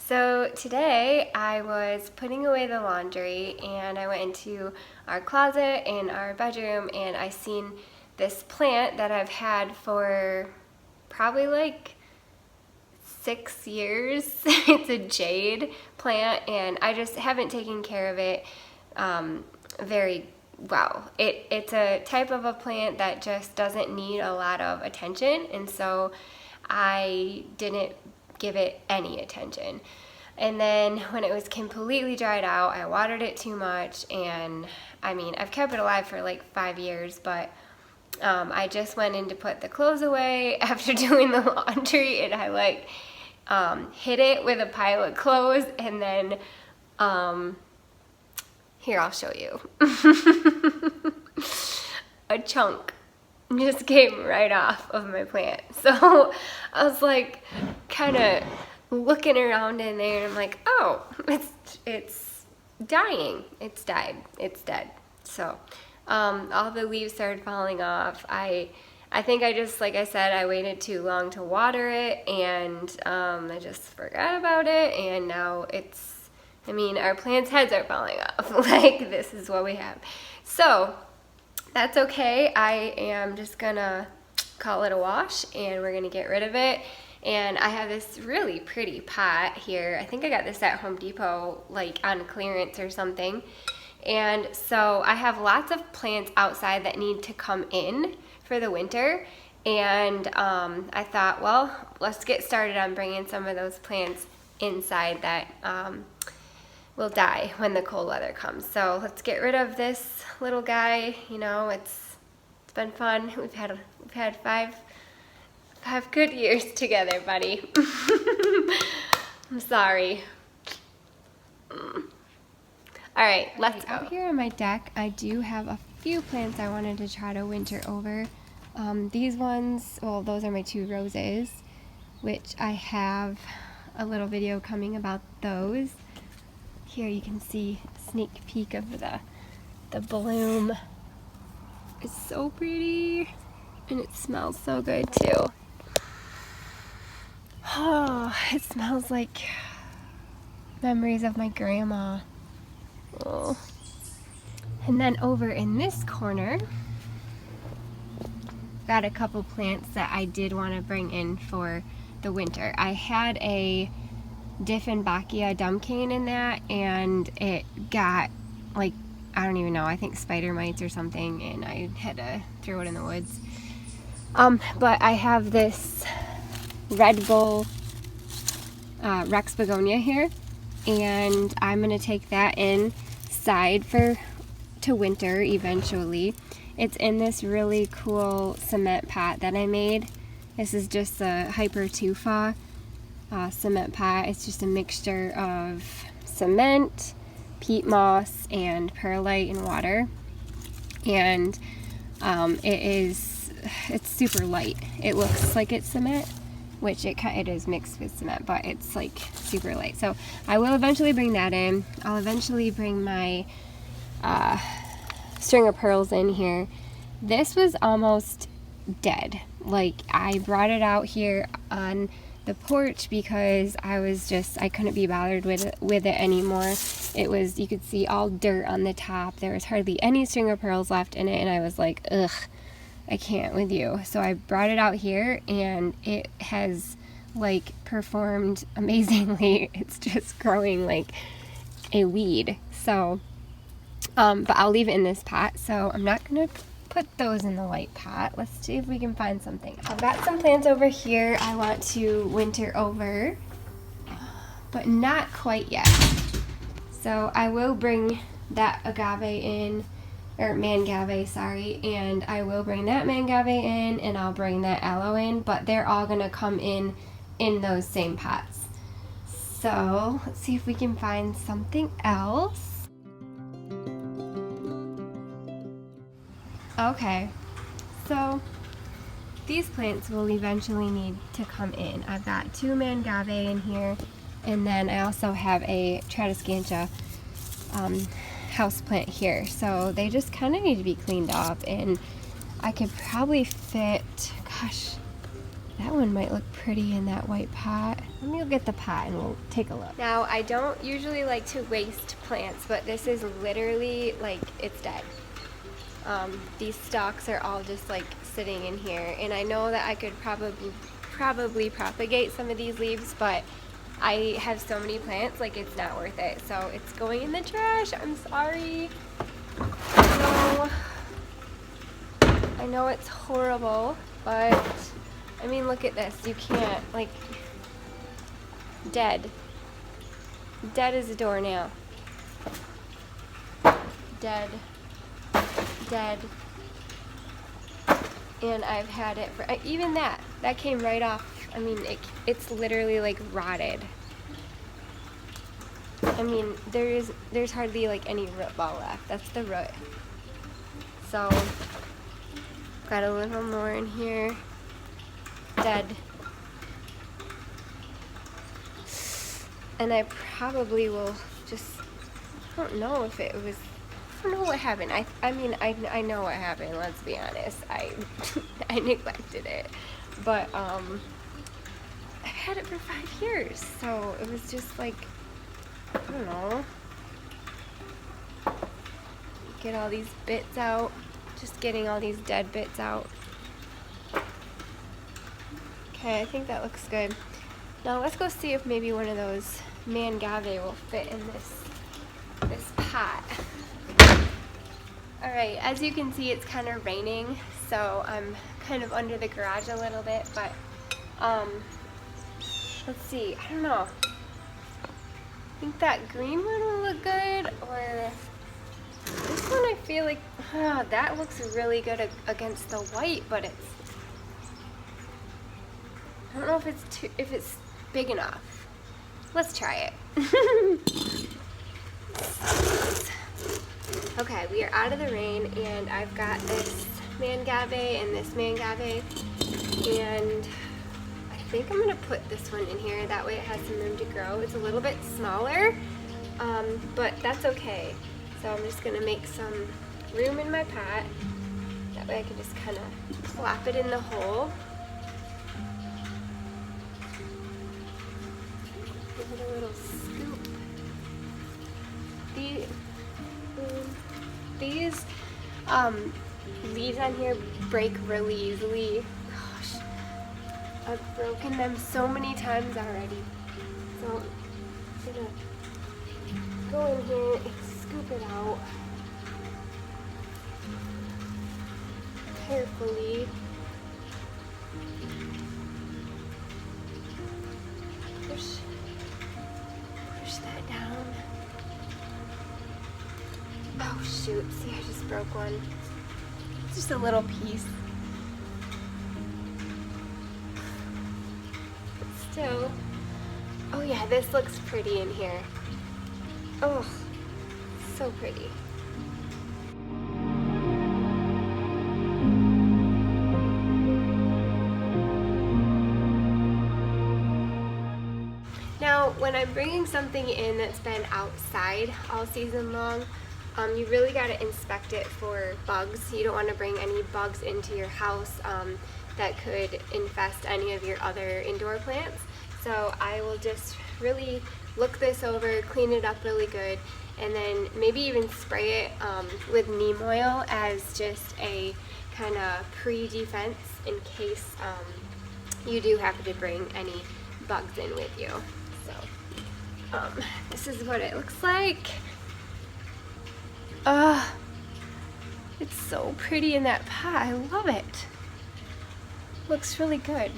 So today I was putting away the laundry and I went into our closet in our bedroom and I seen this plant that I've had for probably like 6 years. It's a jade plant and I just haven't taken care of it very well. It's a type of a plant that just doesn't need a lot of attention, and so I didn't give it any attention. And then when it was completely dried out, I watered it too much, and I mean, I've kept it alive for like 5 years, but I just went in to put the clothes away after doing the laundry, and I like hit it with a pile of clothes, and then here, I'll show you. A chunk just came right off of my plant. So I was like kind of looking around in there and I'm like, oh, it's dying. It's died. It's dead. So all the leaves started falling off. I think I just, like I said, I waited too long to water it, and I just forgot about it, and now I mean, our plants' heads are falling off. Like, this is what we have. So that's okay. I am just gonna call it a wash and we're gonna get rid of it. And I have this really pretty pot here. I think I got this at Home Depot, like on clearance or something. And so I have lots of plants outside that need to come in for the winter. And I thought, well, let's get started on bringing some of those plants inside that will die when the cold weather comes. So let's get rid of this little guy. You know, it's been fun. We've had five good years together, buddy. I'm sorry. All right, let's go. Out here on my deck, I do have a few plants I wanted to try to winter over. These ones, well, those are my 2 roses, which I have a little video coming about those. Here you can see a sneak peek of the bloom. It's so pretty, and it smells so good too. Oh, it smells like memories of my grandma. Oh. And then over in this corner, got a couple plants that I did want to bring in for the winter. I had a Dieffenbachia dumb cane in that, and it got, like, I don't even know, I think spider mites or something, and I had to throw it in the woods. But I have this Red Bull Rex begonia here, and I'm gonna take that inside to winter eventually. It's in this really cool cement pot that I made. This is just a hyper tufa cement pot. It's just a mixture of cement, peat moss, and perlite and water, and it's super light. It looks like it's cement, which it is mixed with cement, but it's like super light. So I will eventually bring that in. I'll eventually bring my string of pearls in here. This was almost dead. Like, I brought it out here on the porch because I couldn't be bothered with it anymore. It was, you could see all dirt on the top. There was hardly any string of pearls left in it, and I was like, ugh, I can't with you. So I brought it out here, and it has like performed amazingly. It's just growing like a weed. So but I'll leave it in this pot, so I'm not gonna put those in the white pot. Let's see if we can find something. I've got some plants over here I want to winter over, but not quite yet. So I will bring that agave in, or mangave, sorry, and I will bring that mangave in, and I'll bring that aloe in, but they're all gonna come in those same pots. So let's see if we can find something else. Okay, so these plants will eventually need to come in. I've got 2 mangave in here, and then I also have a tradescantia house plant here. So they just kind of need to be cleaned up, and I could probably fit, gosh, That one might look pretty in that white pot. Let me go get the pot and we'll take a look. Now, I don't usually like to waste plants, but this is literally like it's dead. These stalks are all just like sitting in here, and I know that I could probably propagate some of these leaves, but I have so many plants, like it's not worth it. So it's going in the trash. I'm sorry. I know it's horrible, but I mean, look at this. You can't, like, dead. Dead as a doornail. Dead. Dead. And I've had it for, even that came right off. I mean, it's literally like rotted. I mean, there's hardly like any root ball left. That's the root. So, got a little more in here. Dead. And I probably will just, I don't know if it was, I don't know what happened. I mean, I know what happened, let's be honest. I neglected it. But, I had it for 5 years, so it was just like, I don't know. Get all these bits out. Just getting all these dead bits out. Okay, I think that looks good. Now let's go see if maybe one of those mangave will fit in this pot. Alright, as you can see, it's kind of raining, so I'm kind of under the garage a little bit, but let's see, I don't know. I think that green one will look good, or this one I feel like, that looks really good against the white, but it's, I don't know if it's big enough. Let's try it. Okay, we are out of the rain, and I've got this mangave and this mangave, and I think I'm gonna put this one in here. That way it has some room to grow. It's a little bit smaller, but that's okay. So I'm just gonna make some room in my pot. That way I can just kind of plop it in the hole. Give it a little scoop. These leaves on here break really easily. Gosh, I've broken them so many times already. So I'm gonna go in here and scoop it out carefully. Push that down. Oh shoot, see, I just broke one. It's just a little piece. But still, oh yeah, this looks pretty in here. Oh, so pretty. Now, when I'm bringing something in that's been outside all season long, you really got to inspect it for bugs. You don't want to bring any bugs into your house that could infest any of your other indoor plants. So I will just really look this over, clean it up really good, and then maybe even spray it with neem oil as just a kind of pre-defense in case you do happen to bring any bugs in with you. So this is what it looks like. It's so pretty in that pot. I love it. Looks really good.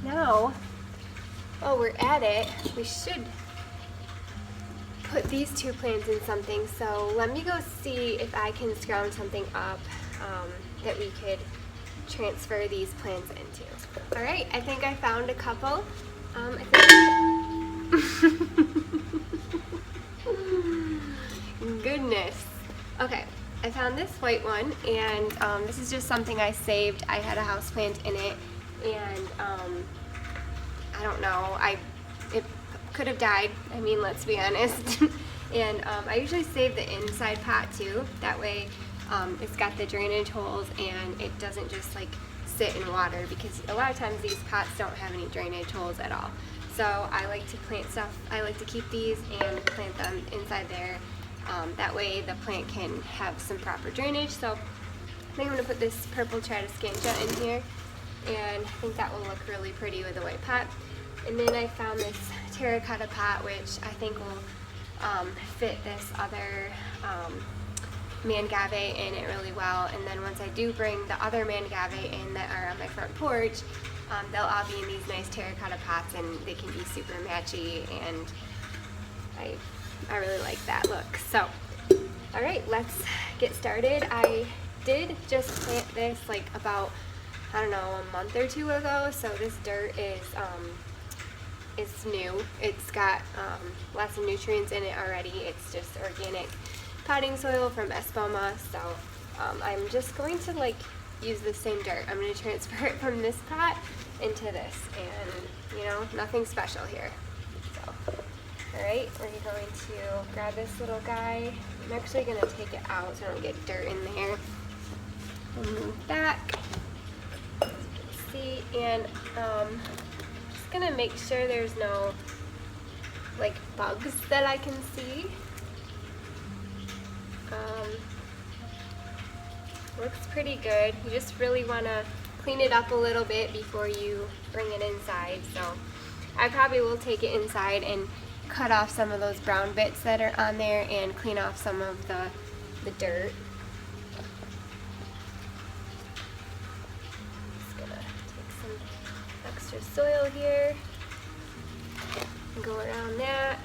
Now, while we're at it, we should put these two plants in something. So let me go see if I can scrounge something up that we could transfer these plants into. All right, I think I found a couple. Goodness. Okay, I found this white one, and this is just something I saved. I had a houseplant in it, and I don't know, it could have died. I mean, let's be honest. And I usually save the inside pot too. That way it's got the drainage holes and it doesn't just like sit in water, because a lot of times these pots don't have any drainage holes at all. So I like to plant stuff, I like to keep these and plant them inside there. That way the plant can have some proper drainage. So I think I'm going to put this purple Tradescantia in here, and I think that will look really pretty with a white pot. And then I found this terracotta pot, which I think will fit this other Mangave in it really well. And then once I do bring the other Mangave in that are on my front porch, they'll all be in these nice terracotta pots, and they can be super matchy, and I really like that look. So, all right, let's get started. I did just plant this like about, I don't know, a month or two ago, so this dirt is new. It's got lots of nutrients in it already. It's just organic potting soil from Espoma, so I'm just going to like use the same dirt. I'm going to transfer it from this pot into this, and you know, nothing special here. So, all right, we're going to grab this little guy. I'm actually going to take it out so I don't get dirt in there. We'll move back, as you can see, and just going to make sure there's no like bugs that I can see. Looks pretty good. You just really want to clean it up a little bit before you bring it inside. So I probably will take it inside and cut off some of those brown bits that are on there and clean off some of the dirt. Just gonna take some extra soil here and go around that.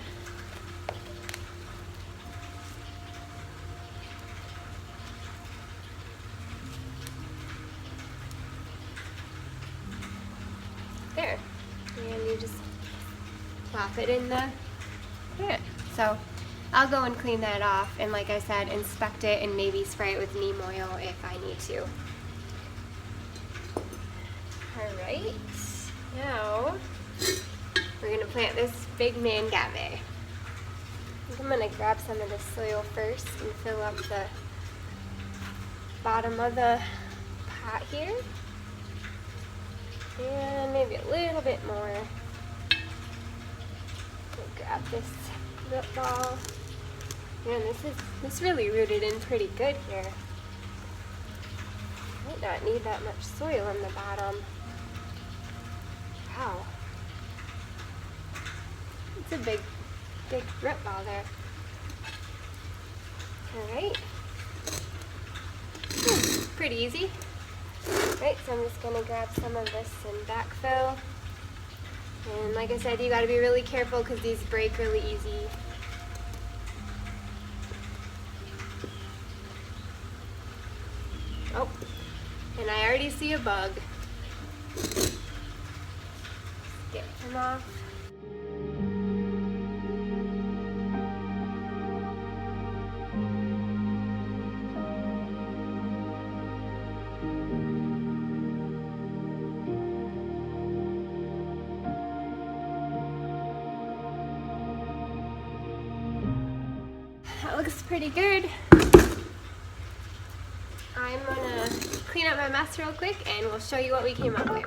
There, and you just plop it in the plant. So I'll go and clean that off, and like I said, inspect it and maybe spray it with neem oil if I need to. Alright, now we're going to plant this big Mangave. I think I'm going to grab some of the soil first and fill up the bottom of the pot here. And maybe a little bit more. We'll grab this root ball. Man, this really rooted in pretty good here. Might not need that much soil on the bottom. Wow. It's a big root ball there. Alright. Pretty easy. Right, so I'm just going to grab some of this and backfill. And like I said, you got to be really careful because these break really easy. Oh, and I already see a bug. Get him off. That looks pretty good. I'm gonna clean up my mess real quick and we'll show you what we came up with.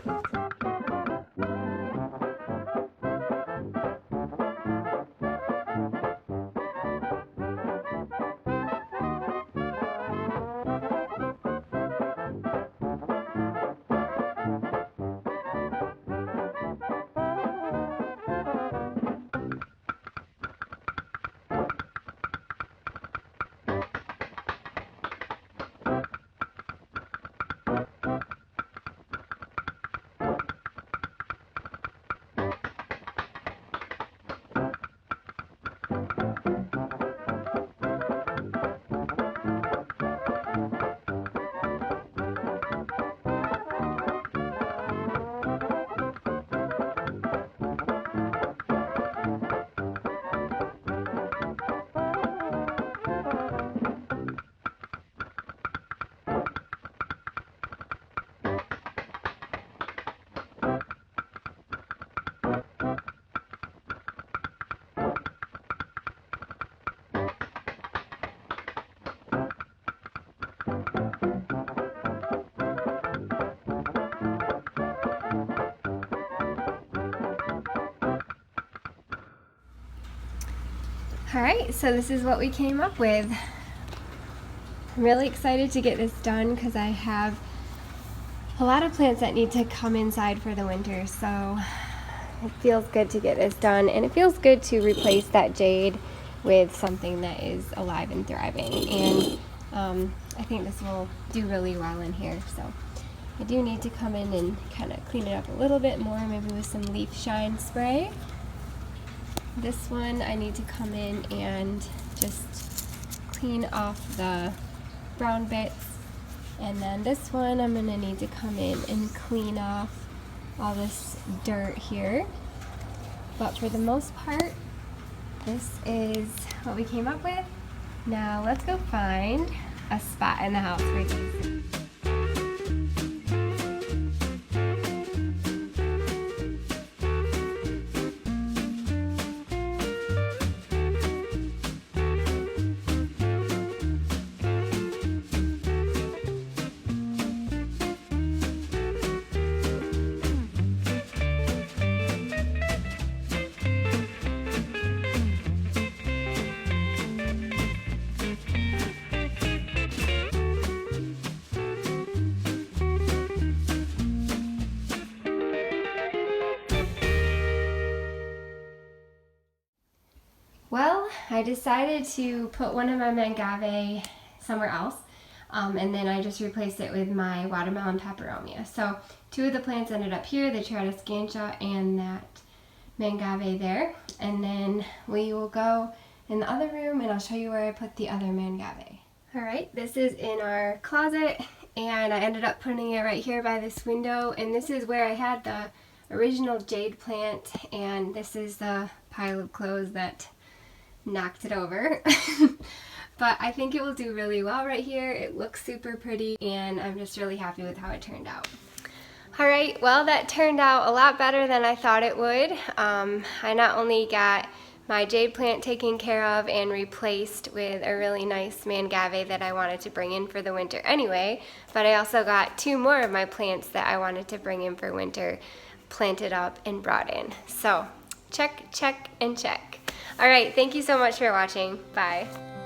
All right, so this is what we came up with. I'm really excited to get this done because I have a lot of plants that need to come inside for the winter, so it feels good to get this done, and it feels good to replace that jade with something that is alive and thriving, and I think this will do really well in here. So I do need to come in and kind of clean it up a little bit more, maybe with some leaf shine spray. This one I need to come in and just clean off the brown bits, and then this one I'm going to need to come in and clean off all this dirt here. But for the most part, this is what we came up with. Now let's go find a spot in the house for these. Well, I decided to put one of my Mangave somewhere else, and then I just replaced it with my watermelon peperomia. So 2 of the plants ended up here, the Scantia and that Mangave there, and then we will go in the other room and I'll show you where I put the other Mangave. Alright, this is in our closet, and I ended up putting it right here by this window, and this is where I had the original jade plant, and this is the pile of clothes that knocked it over. But I think it will do really well right here. It looks super pretty, and I'm just really happy with how it turned out. Alright, well, that turned out a lot better than I thought it would. I not only got my jade plant taken care of and replaced with a really nice Mangave that I wanted to bring in for the winter anyway, but I also got 2 more of my plants that I wanted to bring in for winter planted up and brought in. So check, check, and check. All right, thank you so much for watching. Bye.